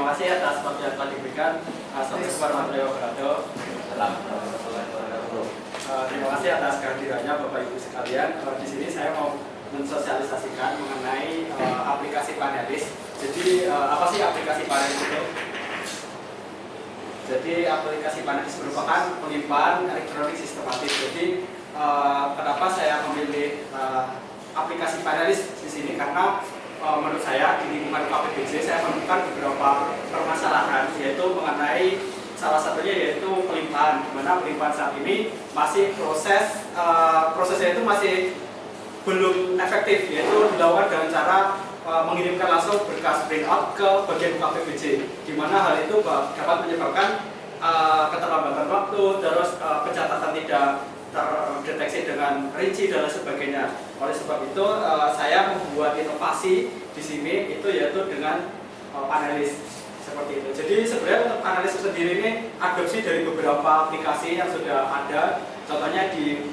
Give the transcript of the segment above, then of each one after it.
terima kasih atas waktu yang telah diberikan. Assalamualaikum warahmatullahi wabarakatuh. Terima kasih atas kehadirannya Bapak Ibu sekalian. Di sini saya mau mensosialisasikan mengenai aplikasi Panelis. Jadi apa sih aplikasi Panelis itu? Jadi aplikasi Panelis merupakan penyimpanan elektronik sistematis. Jadi kenapa saya memilih aplikasi Panelis di sini? Karena menurut saya di lingkungan KPBJ saya menemukan beberapa permasalahan, yaitu mengenai salah satunya yaitu pelimpahan, di mana pelimpahan saat ini masih prosesnya itu masih belum efektif, yaitu dilakukan dengan cara mengirimkan langsung berkas printout ke bagian KPBJ, di mana hal itu dapat menyebabkan keterlambatan waktu, terus pencatatan tidak terdeteksi dengan rinci dan sebagainya. Oleh sebab itu saya membuat inovasi di sini itu yaitu dengan Panelis seperti itu. Jadi sebenarnya untuk Panelis sendiri ini adopsi dari beberapa aplikasi yang sudah ada. Contohnya di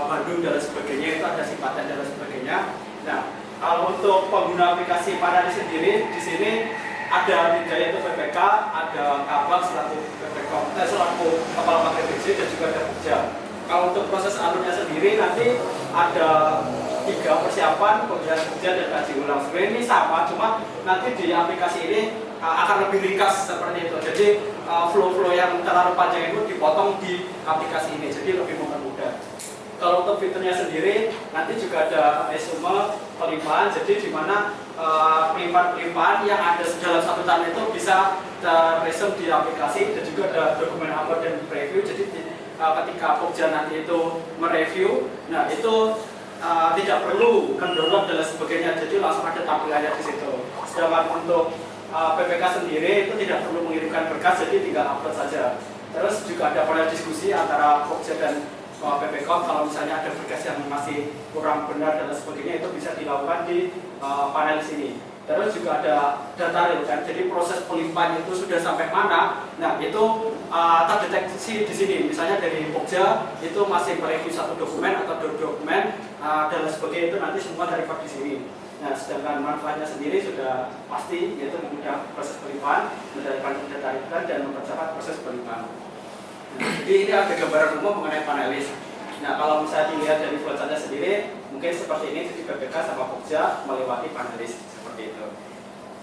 Bandung dan sebagainya itu ada Simpatan dan sebagainya. Nah, kalau untuk pengguna aplikasi Panelis sendiri di sini ada tiga, yaitu PPK, ada Kabak selaku kepala KPBJ dan juga ada Pokja. Kalau untuk proses alurnya sendiri nanti ada 3 persiapan, kemudian dan kaji ulang. Sebenarnya ini sama, cuma nanti di aplikasi ini akan lebih ringkas seperti itu. Jadi flow-flow yang terlalu panjang itu dipotong di aplikasi ini, jadi lebih mempermudah. Kalau untuk fiturnya sendiri nanti juga ada resume pelimpahan, jadi di mana pelimpahan yang ada dalam satu tahun itu bisa terresume di aplikasi, dan juga ada dokumen upload dan preview. Jadi ketika Pokja nanti itu mereview, nah itu tidak perlu mendownload dan sebagainya, jadi langsung ada tampilannya di situ. Sedangkan untuk PPK sendiri itu tidak perlu mengirimkan berkas, jadi tinggal upload saja. Terus juga ada panel diskusi antara Pokja dan PPK, kalau misalnya ada berkas yang masih kurang benar dan sebagainya itu bisa dilakukan di panel sini. Terus juga ada data real time, jadi proses pelimpahan itu sudah sampai mana. Nah itu terdeteksi di sini. Misalnya dari Pokja itu masih mereview satu dokumen atau 2 dokumen dan sebagainya, itu nanti semua terrecord di sini. Nah sedangkan manfaatnya sendiri sudah pasti, yaitu memudahkan proses pelimpahan, mendapatkan data real time dan mempercepat proses pelimpahan. Nah, jadi ini ada gambaran umum mengenai Panelis. Nah kalau misalnya dilihat dari flowchartnya sendiri, mungkin seperti ini, jadi PPK sama Pokja melewati Panelis seperti itu.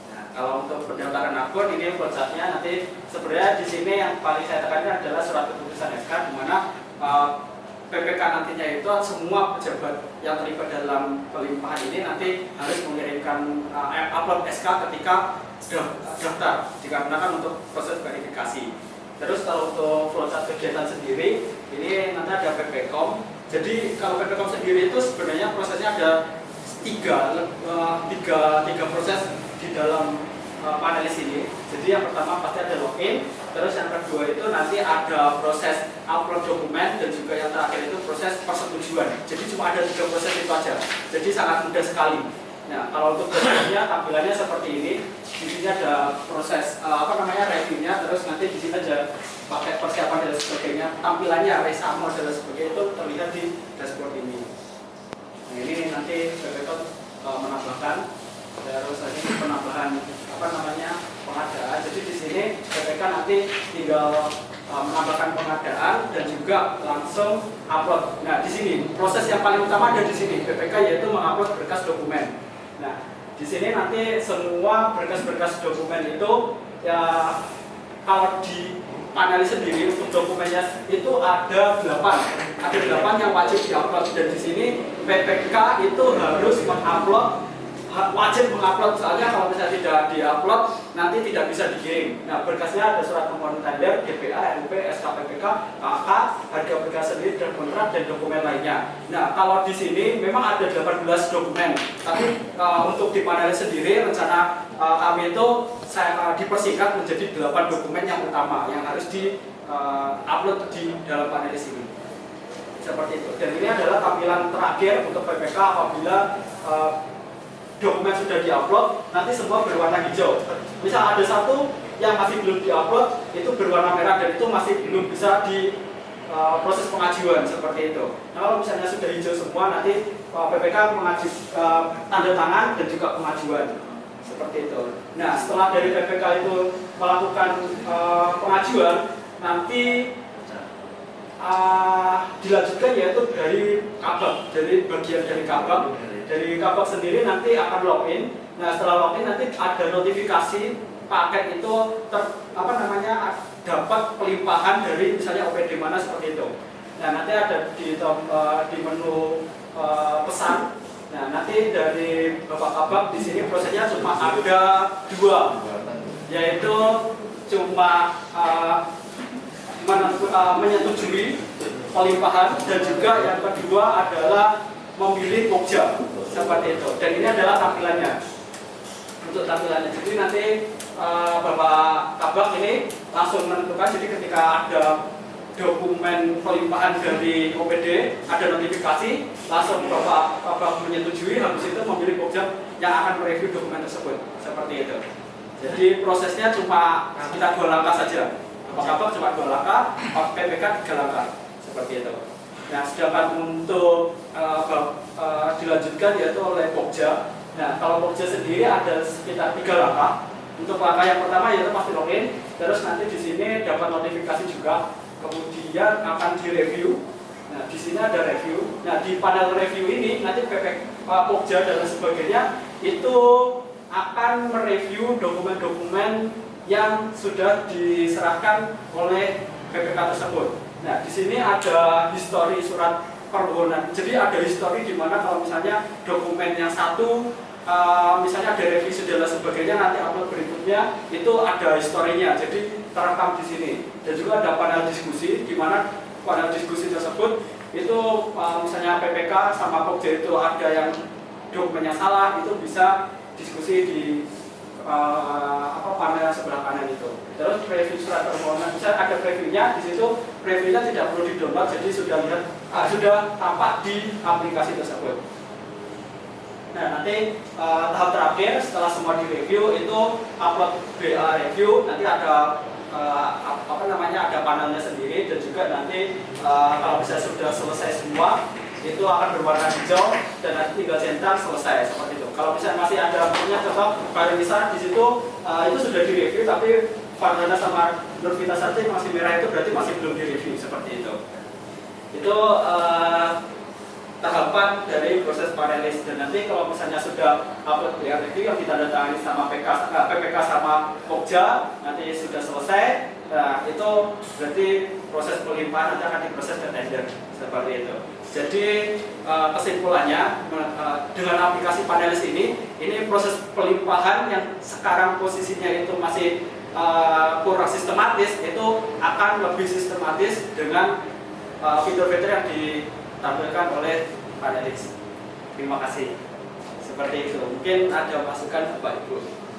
Nah kalau untuk pendaftaran akun, ini flowchartnya nanti sebenarnya di sini yang paling saya tekankan adalah surat keputusan SK, di mana PPK nantinya itu semua pejabat yang terlibat dalam pelimpahan ini nanti harus mengirimkan upload SK ketika daftar, dikarenakan untuk proses verifikasi. Terus kalau untuk flowchart kegiatan sendiri, ini nanti ada PPKOM. Jadi kalau PPKOM sendiri itu sebenarnya prosesnya ada tiga proses di dalam Panelis ini. Jadi yang pertama pasti ada login, terus yang kedua itu nanti ada proses upload dokumen, dan juga yang terakhir itu proses persetujuan. Jadi cuma ada 3 proses itu aja. Jadi sangat mudah sekali. Nah kalau untuk prosesnya tampilannya seperti ini. Di sini ada proses reviewnya, terus nanti di sini ada paket persiapan dan sebagainya. Tampilannya resamo dan sebagainya itu terlihat di dashboard ini. Nah ini nanti PPK menambahkan, terus lagi penambahan pengadaan. Jadi di sini PPK nanti tinggal menambahkan pengadaan dan juga langsung upload. Nah di sini proses yang paling utama ada di sini PPK, yaitu mengupload berkas dokumen. Nah di sini nanti semua berkas-berkas dokumen itu ya, kalau di Panelis sendiri untuk dokumennya itu ada 8 yang wajib diupload, dan di sini PPK itu harus wajib mengupload, soalnya kalau misalnya tidak diupload nanti tidak bisa dikirim. Nah berkasnya ada surat permohonan tender, DPA, RUP, SKPPK, KK, harga berkas sendiri dan kontrak, dan dokumen lainnya. Nah kalau di sini memang ada 18 dokumen, tapi untuk di Panelis sendiri rencana kami itu dipersingkat menjadi 8 dokumen yang utama yang harus di-upload di dalam Panelis ini. Seperti itu. Dan ini adalah tampilan terakhir untuk PPK apabila dokumen sudah diupload, nanti semua berwarna hijau. Misal ada satu yang masih belum diupload, itu berwarna merah, dan itu masih belum bisa di proses pengajuan seperti itu. Nah kalau misalnya sudah hijau semua, nanti PPK mengajukan tanda tangan dan juga pengajuan seperti itu. Nah, setelah dari PPK itu melakukan pengajuan, nanti dilanjutkan yaitu dari kabak, dari bagian dari kabak. Dari kabak sendiri nanti akan login. Nah, setelah login nanti ada notifikasi paket itu dapat pelimpahan dari misalnya OPD mana seperti itu. Nah, nanti ada di menu pesan. Nah, nanti dari Bapak Kabak di sini prosesnya cuma ada dua, yaitu cuma menyetujui pelimpahan, dan juga yang kedua adalah memilih Pokja seperti itu. Dan ini adalah tampilannya. Untuk tampilannya, jadi nanti Bapak Kabak ini langsung menentukan. Jadi ketika ada dokumen pelimpahan dari OPD, ada notifikasi, langsung Bapak Kabak menyetujui, habis itu memilih Pokja yang akan mereview dokumen tersebut seperti itu. Jadi prosesnya cuma sekitar 2 langkah saja. Bapak Kabak cuma 2 langkah, PPK 3 langkah seperti itu. Nah, sedangkan untuk dilanjutkan yaitu oleh Pokja. Nah, kalau Pokja sendiri ada sekitar 3 langkah. Untuk langkah yang pertama yaitu pasti login, terus nanti di sini dapat notifikasi juga, kemudian akan direview. Nah, di sini ada review. Nah, di panel review ini nanti Pokja dan sebagainya itu akan mereview dokumen-dokumen yang sudah diserahkan oleh PPK tersebut. Nah, di sini ada histori surat permohonan. Jadi ada histori di mana kalau misalnya dokumen yang satu misalnya ada revisi dan sebagainya, nanti upload berikutnya itu ada historinya. Jadi terekam di sini. Dan juga ada panel diskusi di mana panel diskusi tersebut itu misalnya PPK sama Pokja itu ada yang dokumennya salah, itu bisa diskusi di panel sebelah kanan itu. Terus preview surat permohonan, bisa ada previewnya di situ. Previewnya tidak perlu di-download, jadi sudah tampak di aplikasi tersebut. Nah, nanti tahap terakhir setelah semua direview itu upload BA review. Nanti ada ada panelnya sendiri, dan juga nanti kalau bisa sudah selesai semua itu akan berwarna hijau dan nanti tinggal centang selesai seperti itu. Kalau misalnya masih ada punya contoh Farhanisa di situ itu sudah direview, tapi Farhana sama Nurvita Sarti masih merah, itu berarti masih belum direview seperti itu. Itu tahapan dari proses panelis. Dan nanti kalau misalnya sudah upload BA review yang ditandatangani sama PPK sama Pokja nanti sudah selesai. Nah, itu berarti proses pelimpahan nanti akan diproses ke tender seperti itu. Jadi kesimpulannya dengan aplikasi panelis ini proses pelimpahan yang sekarang posisinya itu masih kurang sistematis, itu akan lebih sistematis dengan fitur-fitur yang ditampilkan oleh panelis. Terima kasih. Seperti itu. Mungkin ada masukan Bapak Ibu.